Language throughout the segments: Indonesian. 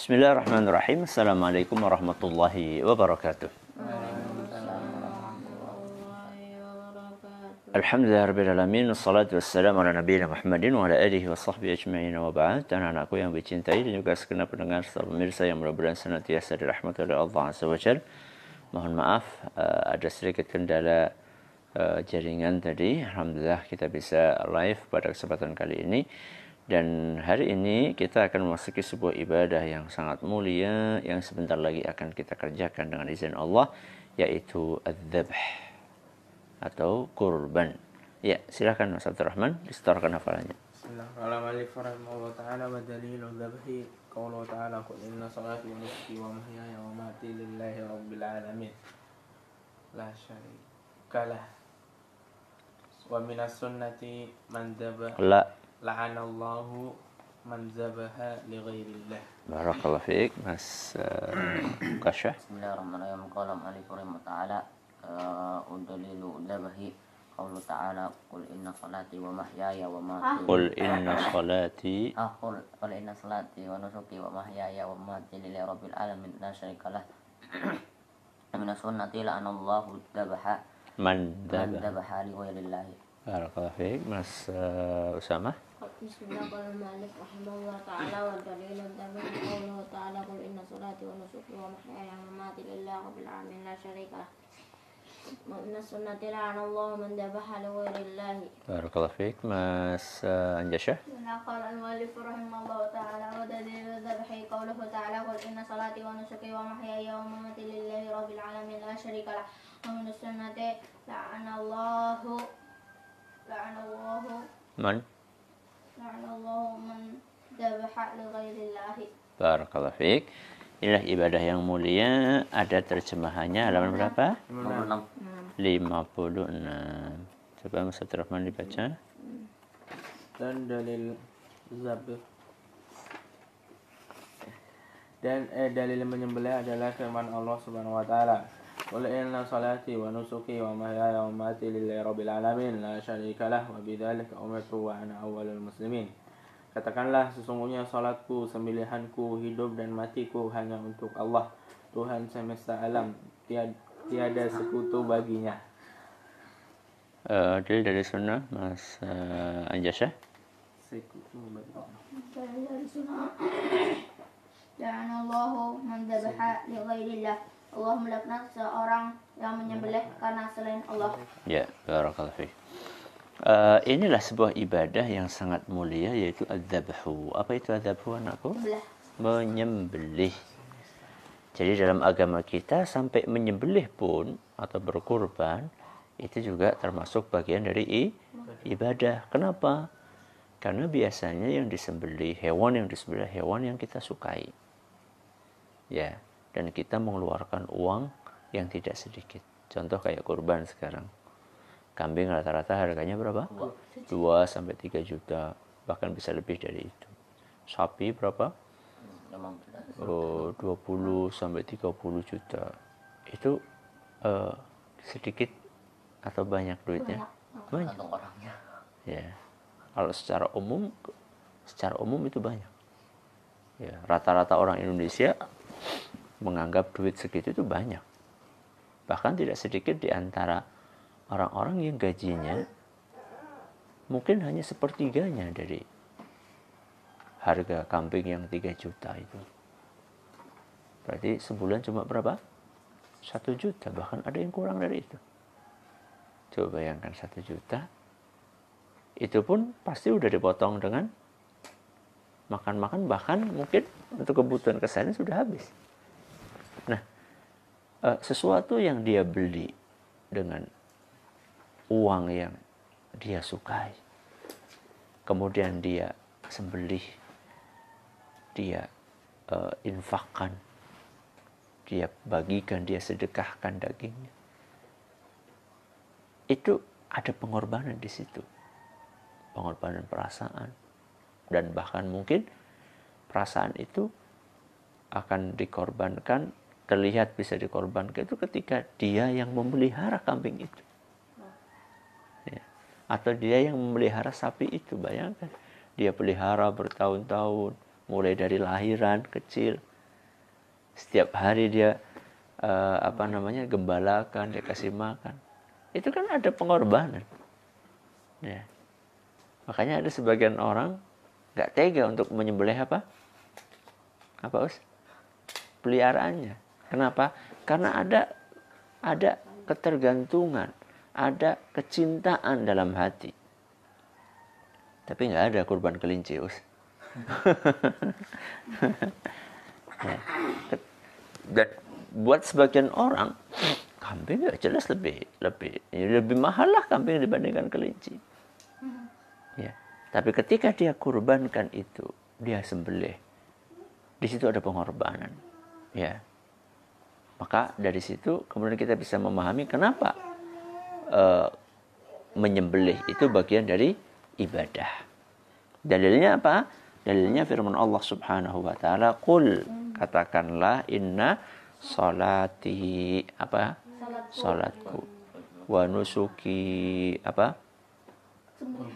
Bismillahirrahmanirrahim. Assalamualaikum warahmatullahi wabarakatuh. Alhamdulillahirrahmanirrahim. Wassalatu wassalamu ala nabiyina Muhammadin wa ala alihi wa sahbihi ajma'in wa ba'd. Anak-anakku yang dicintai dan juga segenap pendengar serta pemirsa yang mudah-mudahan senantiasa dirahmati oleh Allah Azza wa Jalla. Mohon maaf ada sedikit kendala jaringan tadi. Alhamdulillah kita bisa live pada kesempatan kali ini. Dan hari ini kita akan memasuki sebuah ibadah yang sangat mulia yang sebentar lagi akan kita kerjakan dengan izin Allah, yaitu adzabh atau kurban. Ya, silakan Mas Abdul Rahman disetorkan hafalannya. Bismillahirrahmanirrahim. Ta'ala wa dalilul dzabhi qawluhu ta'ala qul inna salati wa nusuki wa mahyaya wa mamati lillahi rabbil alamin la syarika lah wa minas sunnati man dzabha la'anallahu man dzabaha li ghairillah. Barakallahu fiik Mas Kasyah. Bismillahirrahmanirrahim. Qala al-alif ta'ala udalilu dzabhi qawlu ta'ala qul inna salati wa mahyaya wa mamati Qul inna salati qul inna salati wa nusuki wa mahyaya wa mamati lillahi rabbil alamin la syarikalah min sunnati la'anallahu dzabaha man dzabaha li ghairillah. Barakallahu fiik Mas Usama. Bismillahirrahmanirrahim. Rahimahullah ta'ala wa dalilun dzabhi qawluhu ta'ala qul inna salati wa nusuki wa mahyaya wa mamati lillahi rabbil alamin la syarika lah wa inna sunnati la'anallahu man dzabaha li ghairillah. Barakallahu fiik Mas Anjasyah. Qala al-muallif rahimahullah ta'ala wa dalilun dzabhi qawluhu ta'ala qul inna salati wa nusuki wa mahyaya wa mamati lillahi rabbil alamin la syarika lah wa inna sunnati la'anallahu man dzabaha li ghairillah. Barakallahu fiik. Inilah ibadah yang mulia. Ada terjemahannya halaman berapa? 56. Coba Mas Abdul Rahman dibaca. Dan dalil dzabh dan dalil menyembelih adalah firman Allah Subhanahu wa taala. Qul inna salati wa nusuki wa mahyaya wa mamati lillahi rabbil alamin la syarika lah wa bidzalika umirtu wa ana awwalul muslimin. Katakanlah, sesungguhnya salatku, sembelihanku, hidup dan matiku hanya untuk Allah, Tuhan semesta alam, tiada sekutu baginya. Dalil dari sunnah Mas Anjasyah. Sekutu baginya. Dari sunnah la'anallahu man dzabaha li ghairillah. Allah melaknat seorang yang menyembelih karena selain Allah. Ya, barakallahu fiik. Inilah sebuah ibadah yang sangat mulia, yaitu adzabhu. Apa itu adzabhu, anakku? Menyembelih. Jadi dalam agama kita sampai menyembelih pun atau berkurban itu juga termasuk bagian dari ibadah. Kenapa? Karena biasanya yang disembelih, hewan yang kita sukai. Ya, dan kita mengeluarkan uang yang tidak sedikit. Contoh kayak kurban sekarang. Kambing rata-rata harganya berapa? 2 sampai 3 juta, bahkan bisa lebih dari itu. Sapi berapa? 20 sampai 30 juta. Itu sedikit atau banyak duitnya? Banyak. Ya. Kalau secara umum itu banyak. Ya, rata-rata orang Indonesia menganggap duit segitu itu banyak. Bahkan tidak sedikit di antara orang-orang yang gajinya mungkin hanya sepertiganya dari harga kambing yang 3 juta itu. Berarti sebulan cuma berapa? 1 juta, bahkan ada yang kurang dari itu. Coba bayangkan 1 juta. Itu pun pasti udah dipotong dengan makan-makan, bahkan mungkin untuk kebutuhan keseharian sudah habis. Nah, sesuatu yang dia beli dengan uang yang dia sukai, kemudian dia sembelih, dia infakkan, dia bagikan, dia sedekahkan dagingnya, itu ada pengorbanan di situ, pengorbanan perasaan, dan bahkan mungkin perasaan itu akan dikorbankan, terlihat bisa dikorbankan itu ketika dia yang memelihara kambing itu, ya. Atau dia yang memelihara sapi itu. Bayangkan, dia pelihara bertahun-tahun, mulai dari lahiran kecil Setiap hari dia gembalakan, dia kasih makan. Itu kan ada pengorbanan. Ya. Makanya ada sebagian orang nggak tega untuk menyembelih apa Us? Peliharaannya. Kenapa? Karena ada ketergantungan, ada kecintaan dalam hati. Tapi nggak ada kurban kelinci, Us. Ya. Dan buat sebagian orang, kambing ya jelas lebih mahal lah kambing dibandingkan kelinci. Ya. Tapi ketika dia kurbankan itu, dia sembelih. Di situ ada pengorbanan. Ya. Maka dari situ kemudian kita bisa memahami kenapa menyembelih itu bagian dari ibadah. Dalilnya apa? Dalilnya firman Allah Subhanahu wa taala, "Qul," katakanlah, "inna salati," apa? Salatku. "Wa nusuki," apa?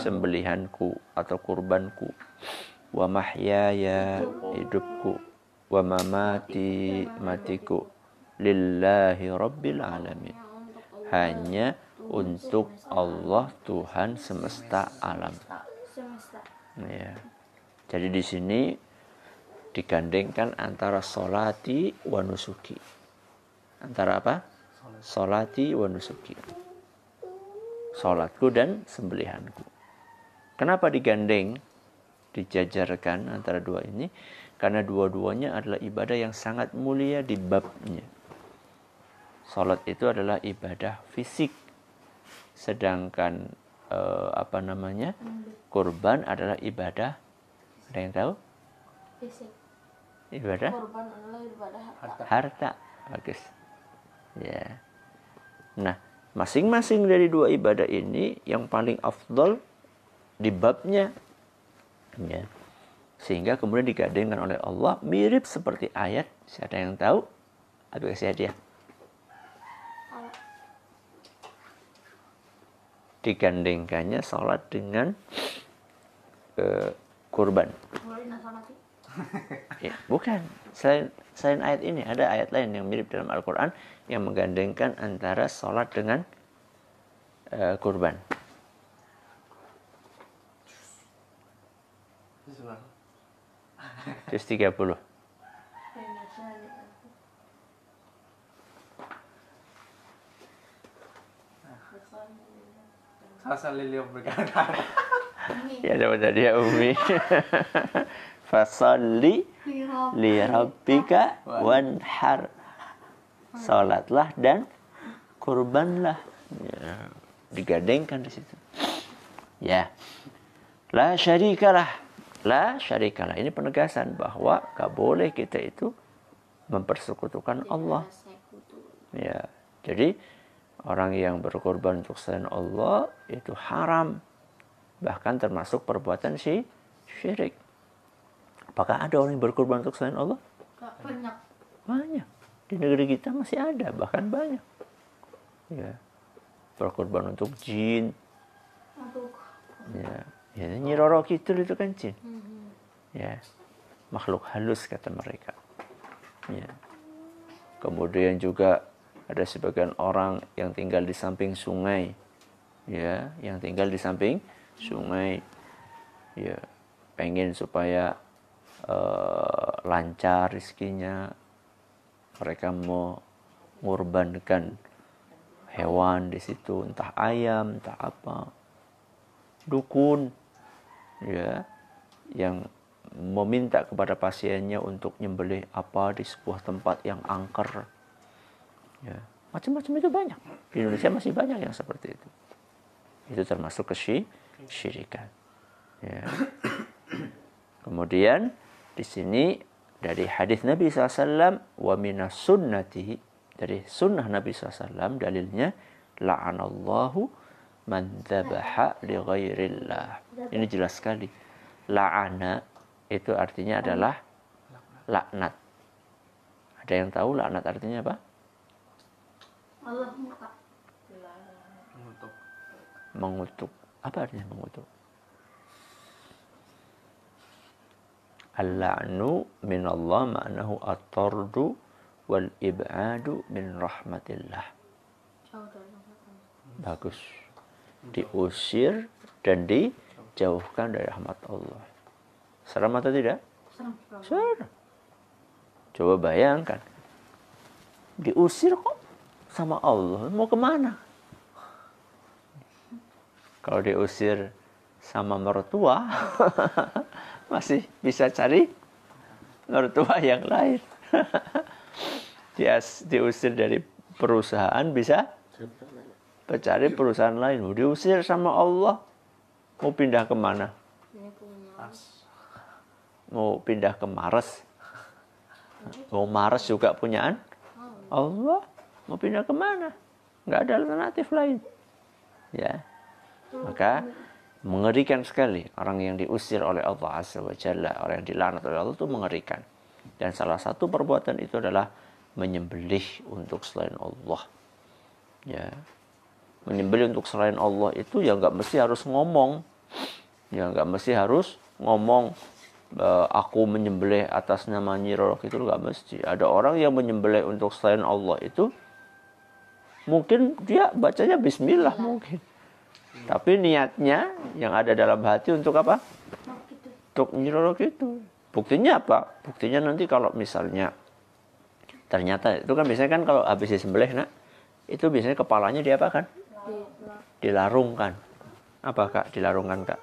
Sembelihanku atau kurbanku. "Wa mahyaya," hidupku. "Wa mamati," matiku. "Lillahi rabbil alamin." Hanya untuk Allah Tuhan semesta alam. Ya. Jadi di sini digandengkan antara solati wa nusuki. Antara apa? Solati wa nusuki. Solatku dan sembelihanku. Kenapa digandeng? Dijajarkan antara dua ini? Karena dua-duanya adalah ibadah yang sangat mulia di babnya. Solat itu adalah ibadah fisik. Sedangkan kurban adalah ibadah, ada yang tahu? Fisik. Ibadah? Kurban adalah ibadah Harta. Bagus. Ya. Nah, masing-masing dari dua ibadah ini yang paling afdal di babnya. Ya. Sehingga kemudian digandengkan oleh Allah mirip seperti ayat. Siapa yang tahu? Abi kasih hadiah. Digandengkannya sholat dengan kurban. Ya, bukan. Selain ayat ini, ada ayat lain yang mirip dalam Al-Quran yang menggandengkan antara sholat dengan kurban. Juz 30. Fasalil berkata. Ya dapat hadiah Umi. Fasalli li rabbika wanhar. Salatlah dan kurbanlah. Ya, digandengkan di situ. Ya. La syarikalah. La syarikalah. Ini penegasan bahwa gak boleh kita itu mempersekutukan Allah. Ya. Jadi orang yang berkorban untuk selain Allah itu haram. Bahkan termasuk perbuatan syirik. Apakah ada orang yang berkorban untuk selain Allah? Banyak. Banyak. Di negeri kita masih ada, bahkan banyak. Ya. Berkorban untuk jin. Ya. Ya, Nyi Roro Kidul itu kan jin. Ya. Makhluk halus kata mereka. Ya. Kemudian juga ada sebagian orang yang tinggal di samping sungai. Ya, yang tinggal di samping sungai. Ya, pengen supaya lancar rezekinya. Mereka mau mengorbankan hewan di situ, entah ayam, entah apa. Dukun, ya, yang meminta kepada pasiennya untuk nyembelih apa di sebuah tempat yang angker. Ya, macam-macam itu banyak. Di Indonesia masih banyak yang seperti itu. Itu termasuk kesyirikan. Ya. Kemudian di sini dari hadis Nabi SAW, wa minas sunnati, dari sunnah Nabi SAW, dalilnya la'anallahu man dzabaha li ghairillah. Ini jelas sekali. La'ana itu artinya adalah laknat. Ada yang tahu laknat artinya apa? Allah murka. Mengutuk. Apa artinya mengutuk? Al-la'nu minallah ma'nahu at-tardu wal ib'adu min rahmatillah. Bagus. Diusir dan dijauhkan dari rahmat Allah. Seram atau tidak? Seram. Coba bayangkan. Diusir kok sama Allah. Mau kemana? Kalau diusir sama mertua, masih bisa cari mertua yang lain. Diusir dari perusahaan, bisa cari perusahaan lain. Diusir sama Allah, mau pindah kemana? Mau pindah ke Mars. Mau Mars juga punyaan Allah. Mau pindah kemana? Nggak ada alternatif lain. Ya, maka mengerikan sekali orang yang diusir oleh Allah Azza wa Jalla, orang yang dilaknat oleh Allah itu mengerikan. Dan salah satu perbuatan itu adalah menyembelih untuk selain Allah. Ya, menyembelih untuk selain Allah itu ya nggak mesti harus ngomong. Ya nggak mesti harus ngomong. Aku menyembelih atas nama Nyi Roro Kidul, nggak mesti. Ada orang yang menyembelih untuk selain Allah itu mungkin dia bacanya Bismillah mungkin, tapi niatnya yang ada dalam hati untuk apa? Untuk Nyi Roro Kidul. Buktinya apa? Buktinya nanti kalau misalnya ternyata itu kan biasanya kan kalau habis disembelih nak, itu biasanya kepalanya diapakan? Dilarungkan. Apa kak? Dilarungkan kak?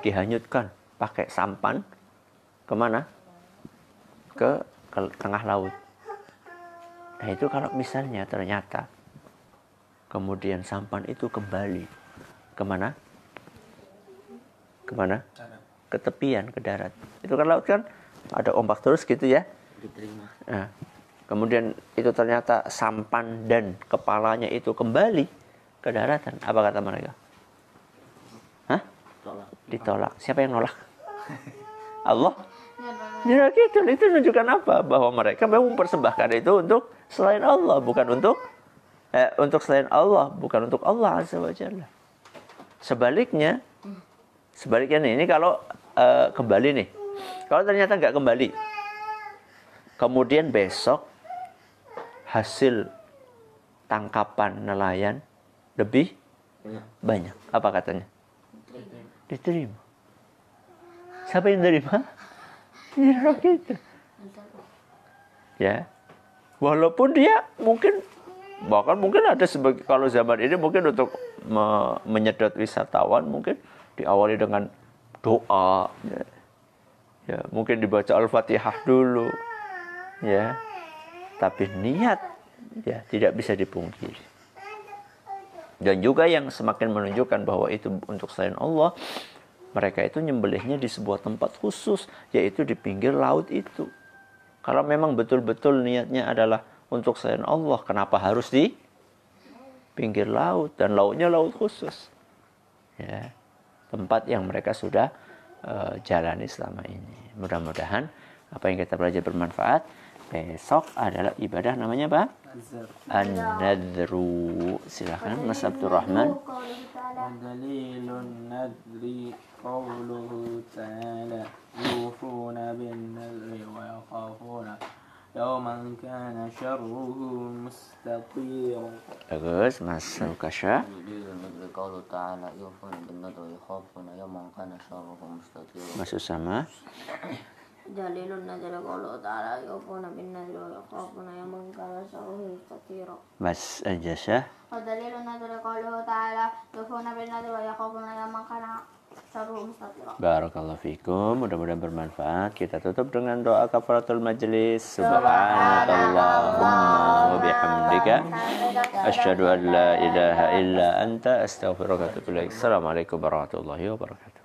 Dihanyutkan. Pakai sampan kemana? Ke tengah laut. Nah itu kalau misalnya ternyata kemudian sampan itu kembali kemana? Kemana? Ke tepian, ke darat. Itu kan laut kan ada ombak terus gitu ya. Nah, kemudian itu ternyata sampan dan kepalanya itu kembali ke daratan. Apa kata mereka? Hah? Ditolak. Siapa yang nolak? Allah. Ya gitu. Itu menunjukkan apa? Bahwa mereka memang mempersembahkan itu untuk selain Allah, bukan untuk selain Allah, bukan untuk Allah Azza wa Jalla. Sebaliknya nih, ini kalau kembali nih. Kalau ternyata nggak kembali, kemudian besok hasil tangkapan nelayan lebih banyak. Apa katanya? Diterima. Siapa yang terima? Ya gitu. Ya. Walaupun dia mungkin ada sebagai, kalau zaman ini mungkin untuk menyedot wisatawan mungkin diawali dengan doa. Ya, mungkin dibaca Al-Fatihah dulu. Ya. Tapi niat ya tidak bisa dipungkiri. Dan juga yang semakin menunjukkan bahwa itu untuk selain Allah, mereka itu nyembelihnya di sebuah tempat khusus, yaitu di pinggir laut itu. Kalau memang betul-betul niatnya adalah untuk selain Allah, kenapa harus di pinggir laut? Dan lautnya laut khusus. Ya, tempat yang mereka sudah jalani selama ini. Mudah-mudahan apa yang kita belajar bermanfaat. Besok adalah ibadah namanya apa? An-nadru. Silakan Mas Abdul Rahman. Dalilun nadri qawluhu ta'ala yufuna bin nadri wa yakhafuna yawman kana syarruhu mustatira. Bagus, Mas Ukasha. Dalilun nadri qawluhu ta'ala yufuna bin nadri wa yakhafuna yawman kana syarruhu mustatira. Mas Usama. Dalilun nadri qawluhu ta'ala yufuna bin nadri wa yakhafuna yawman kana syarruhu mustatira. Mas Ajasah. Dalilun nadri qawluhu ta'ala yufuna bin nadri wa yakhafuna yawman kana syarruhu mustatira. Barakallahu fikum, mudah-mudahan bermanfaat. Kita tutup dengan doa kafaratul majlis. Subhanakallahumma wa bihamdika asyhadu an la ilaha illa anta astaghfiruka wa atubu ilaik. Assalamualaikum warahmatullahi wabarakatuh.